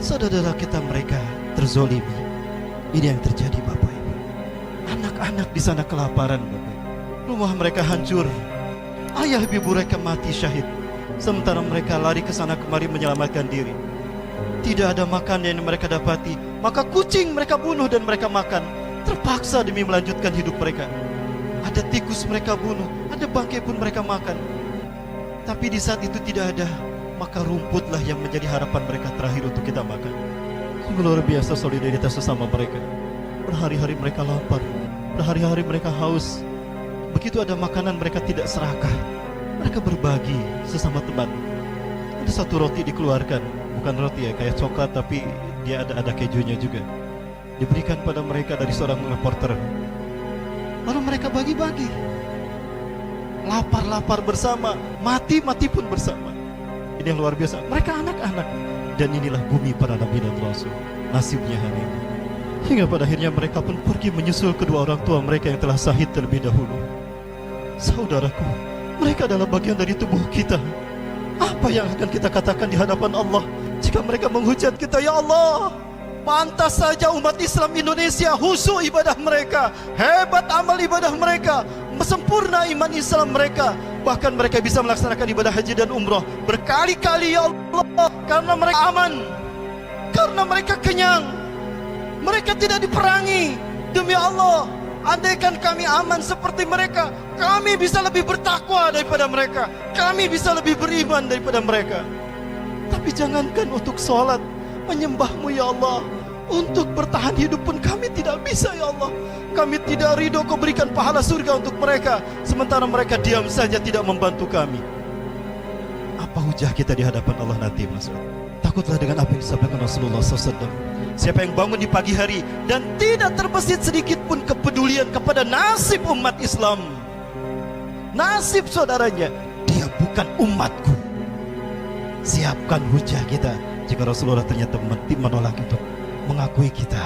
saudara kita mereka terzolimi. Ini yang terjadi Bapak Ibu. Anak-anak di sana kelaparan Bapak Ibu. Rumah mereka hancur, ayah ibu mereka mati syahid, sementara mereka lari ke sana kemari menyelamatkan diri. Tidak ada makan yang mereka dapati, maka kucing mereka bunuh dan mereka makan, terpaksa demi melanjutkan hidup mereka. Ada tikus mereka bunuh, ada bangkai pun mereka makan. Tapi di saat itu tidak ada, maka rumputlah yang menjadi harapan mereka terakhir untuk kita makan. Sungguh luar biasa solidaritas sesama mereka. Berhari-hari mereka lapar, berhari-hari mereka haus. Begitu ada makanan mereka tidak serakah, mereka berbagi sesama teman. Ada satu roti dikeluarkan, bukan roti ya kayak coklat, tapi dia ada kejunya juga, diberikan pada mereka dari seorang reporter. Lalu mereka bagi-bagi. Lapar-lapar bersama, mati-mati pun bersama. Ini yang luar biasa. Mereka anak-anak, dan inilah bumi para nabi dan rasul. Nasibnya hari ini. Hingga pada akhirnya mereka pun pergi menyusul kedua orang tua mereka yang telah syahid terlebih dahulu. Saudaraku, mereka adalah bagian dari tubuh kita. Apa yang akan kita katakan di hadapan Allah jika mereka menghujat kita? Ya Allah, pantas saja umat Islam Indonesia khusyuk ibadah mereka, hebat amal ibadah mereka, sempurna iman Islam mereka. Bahkan mereka bisa melaksanakan ibadah haji dan umrah berkali-kali ya Allah, karena mereka aman, karena mereka kenyang, mereka tidak diperangi. Demi Allah, andaikan kami aman seperti mereka, kami bisa lebih bertakwa daripada mereka, kami bisa lebih beriman daripada mereka. Tapi jangankan untuk sholat, menyembahmu ya Allah, untuk bertahan hidup pun kami tidak bisa ya Allah. Kami tidak ridho kau berikan pahala surga untuk mereka, sementara mereka diam saja tidak membantu kami. Apa hujah kita di hadapan Allah nanti Mas? Takutlah dengan apa yang disampaikan Rasulullah SAW. Siapa yang bangun di pagi hari dan tidak terbesit sedikit pun kepedulian kepada nasib umat Islam, nasib saudaranya, dia bukan umatku. Siapkan hujah kita jika Rasulullah ternyata menolak untuk mengakui kita.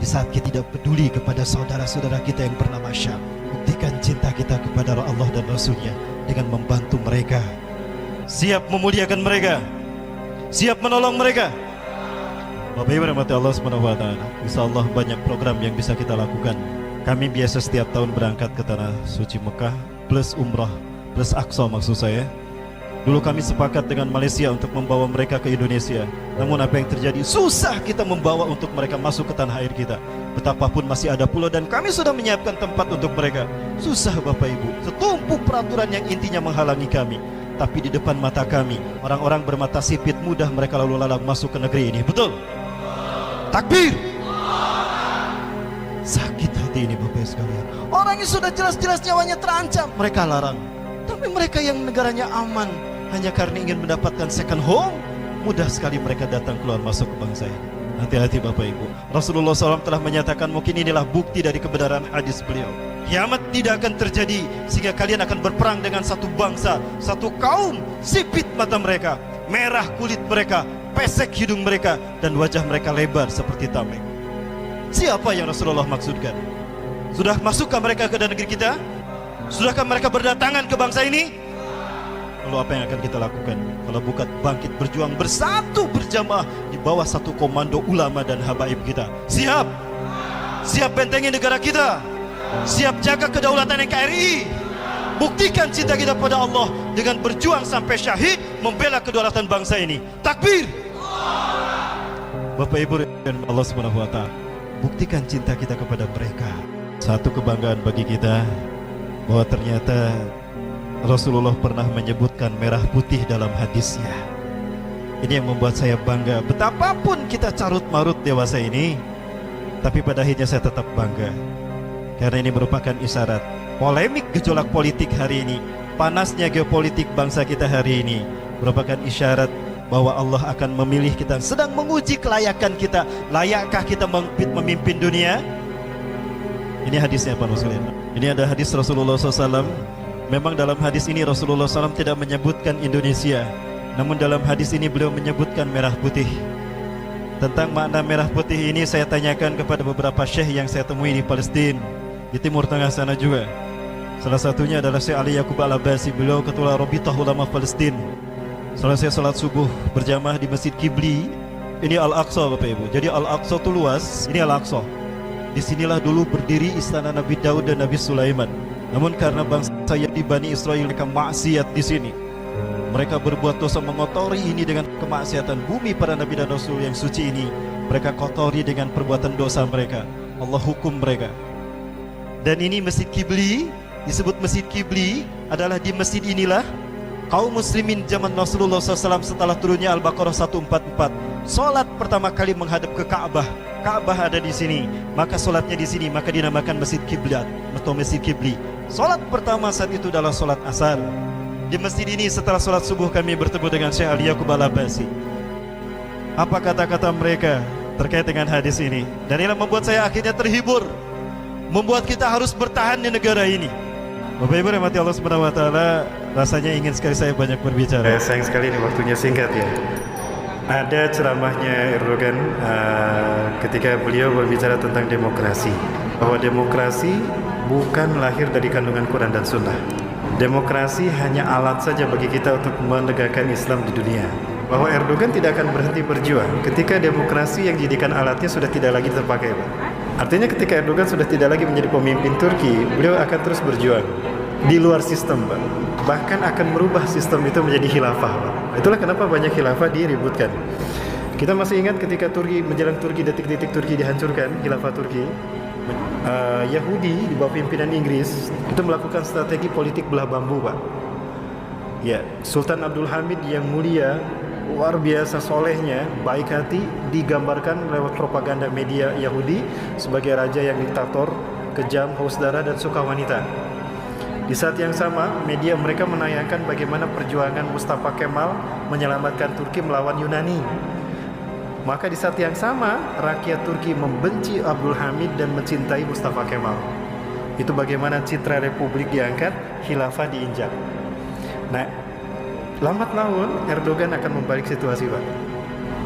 Di saat kita tidak peduli kepada saudara-saudara kita yang bernama Syam, buktikan cinta kita kepada Allah dan Rasulnya dengan membantu mereka. Siap memuliakan mereka, siap menolong mereka. Bapak Ibu rahmati Allah SWT, insyaallah banyak program yang bisa kita lakukan. Kami biasa setiap tahun berangkat ke Tanah Suci Mekah, plus umrah, plus Aqsa maksud saya. Dulu kami sepakat dengan Malaysia untuk membawa mereka ke Indonesia. Namun apa yang terjadi? Susah kita membawa untuk mereka masuk ke tanah air kita. Betapapun masih ada pulau dan kami sudah menyiapkan tempat untuk mereka. Susah Bapak Ibu, setumpuk peraturan yang intinya menghalangi kami. Tapi di depan mata kami, orang-orang bermata sipit mudah mereka lalu lalang masuk ke negeri ini. Betul? Takbir! Sakit hati ini Bapak sekalian. Orang yang sudah jelas-jelas nyawanya terancam, mereka larang. Tapi mereka yang negaranya aman, hanya karena ingin mendapatkan second home, mudah sekali mereka datang keluar masuk ke bangsa ini. Hati-hati Bapak Ibu. Rasulullah SAW telah menyatakan, mungkin inilah bukti dari kebenaran hadis beliau. Kiamat tidak akan terjadi sehingga kalian akan berperang dengan satu bangsa, satu kaum, sipit mata mereka, merah kulit mereka, pesek hidung mereka, dan wajah mereka lebar seperti tameng. Siapa yang Rasulullah maksudkan? Sudah masukkah mereka ke negeri kita? Sudahkah mereka berdatangan ke bangsa ini? Lalu apa yang akan kita lakukan? Kalau bukan bangkit berjuang bersatu berjamaah di bawah satu komando ulama dan habaib kita. Siap? Siap bentengi negara kita? Siap jaga kedaulatan NKRI? Buktikan cinta kita pada Allah dengan berjuang sampai syahid membela kedaulatan bangsa ini. Takbir! Bapak Ibu dan Allah SWT, buktikan cinta kita kepada mereka. Satu kebanggaan bagi kita bahwa ternyata Rasulullah pernah menyebutkan merah putih dalam hadisnya. Ini yang membuat saya bangga. Betapapun kita carut marut dewasa ini, tapi pada akhirnya saya tetap bangga, karena ini merupakan isyarat polemik gejolak politik hari ini, panasnya geopolitik bangsa kita hari ini, merupakan isyarat bahwa Allah akan memilih kita, sedang menguji kelayakan kita. Layakkah kita memimpin dunia? Ini hadisnya Pak Muslim. Ini ada hadis Rasulullah SAW. Memang dalam hadis ini Rasulullah SAW tidak menyebutkan Indonesia, namun dalam hadis ini beliau menyebutkan merah putih. Tentang makna merah putih ini saya tanyakan kepada beberapa syekh yang saya temui di Palestina, di Timur Tengah sana juga. Salah satunya adalah Syekh Ali Yaqub Al-Abbasi, beliau ketua Rabitah Ulama Palestina. Setelah saya salat subuh berjamaah di Masjid Kibli, Ini Al-Aqsa Bapak Ibu. Jadi Al-Aqsa itu luas. Ini Al-Aqsa. Disinilah dulu berdiri istana Nabi Daud dan Nabi Sulaiman. Namun karena bangsa Yahudi Bani Israel mereka maksiat di sini, mereka berbuat dosa mengotori ini dengan kemaksiatan bumi para Nabi dan Rasul yang suci ini. Mereka kotori dengan perbuatan dosa mereka. Allah hukum mereka. Dan ini Masjid Qibli, disebut Masjid Qibli, adalah di masjid inilah kaum muslimin zaman Rasulullah SAW setelah turunnya Al-Baqarah 144 solat pertama kali menghadap ke Ka'bah. Ka'bah ada di sini, maka solatnya di sini, maka dinamakan Masjid Qiblat atau Masjid Qibli. Solat pertama saat itu adalah solat asar. Di masjid ini setelah solat subuh kami bertemu dengan Syekh Ali Yaqub Al-Abbasi. Apa kata-kata mereka terkait dengan hadis ini? Dan ini membuat saya akhirnya terhibur, membuat kita harus bertahan di negara ini. Bapak Ibu rahmati Allah Subhanahu wa taala, rasanya ingin sekali saya banyak berbicara. Sayang sekali ini waktunya singkat ya. Ada ceramahnya Erdogan ketika beliau berbicara tentang demokrasi, bahwa demokrasi bukan lahir dari kandungan Quran dan Sunnah. Demokrasi hanya alat saja bagi kita untuk menegakkan Islam di dunia. Bahwa Erdogan tidak akan berhenti berjuang ketika demokrasi yang dijadikan alatnya sudah tidak lagi terpakai, Pak. Artinya ketika Erdogan sudah tidak lagi menjadi pemimpin Turki, beliau akan terus berjuang di luar sistem, Pak. Bahkan akan merubah sistem itu menjadi khilafah, Pak. Itulah kenapa banyak khilafah diributkan. Kita masih ingat ketika Turki, menjelang Turki, detik-detik Turki dihancurkan, khilafah Turki, Yahudi di bawah pimpinan Inggris itu melakukan strategi politik belah bambu, Pak. Ya, Sultan Abdul Hamid yang mulia, luar biasa solehnya, baik hati, digambarkan lewat propaganda media Yahudi sebagai raja yang diktator, kejam, haus darah, dan suka wanita. Di saat yang sama, media mereka menayangkan bagaimana perjuangan Mustafa Kemal menyelamatkan Turki melawan Yunani. Maka di saat yang sama, rakyat Turki membenci Abdul Hamid dan mencintai Mustafa Kemal. Itu bagaimana citra republik diangkat, khilafah diinjak. Nah, lambat laun Erdogan akan membalik situasi, Pak.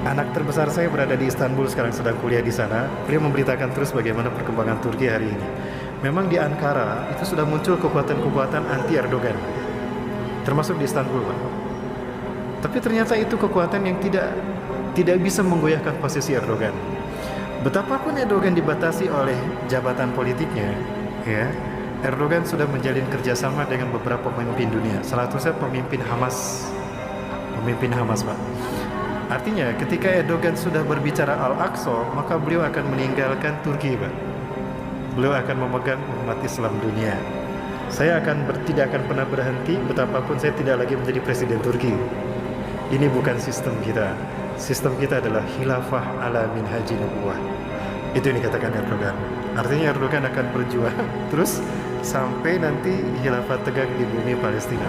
Anak terbesar saya berada di Istanbul sekarang, sedang kuliah di sana. Beliau memberitakan terus bagaimana perkembangan Turki hari ini. Memang di Ankara itu sudah muncul kekuatan-kekuatan anti Erdogan, termasuk di Istanbul, Pak. Tapi ternyata itu kekuatan yang tidak bisa menggoyahkan posisi Erdogan. Betapapun Erdogan dibatasi oleh jabatan politiknya, ya, Erdogan sudah menjalin kerjasama dengan beberapa pemimpin dunia. Salah satunya pemimpin Hamas, Pak. Artinya ketika Erdogan sudah berbicara Al-Aqsa, maka beliau akan meninggalkan Turki, Pak. Beliau akan memegang umat Islam dunia. Saya tidak akan pernah berhenti betapapun saya tidak lagi menjadi presiden Turki. Ini bukan sistem kita. Sistem kita adalah khilafah ala minhaji nubuwah. Itu yang dikatakan Erdogan. Artinya Erdogan akan berjuang terus sampai nanti khilafah tegak di bumi Palestina.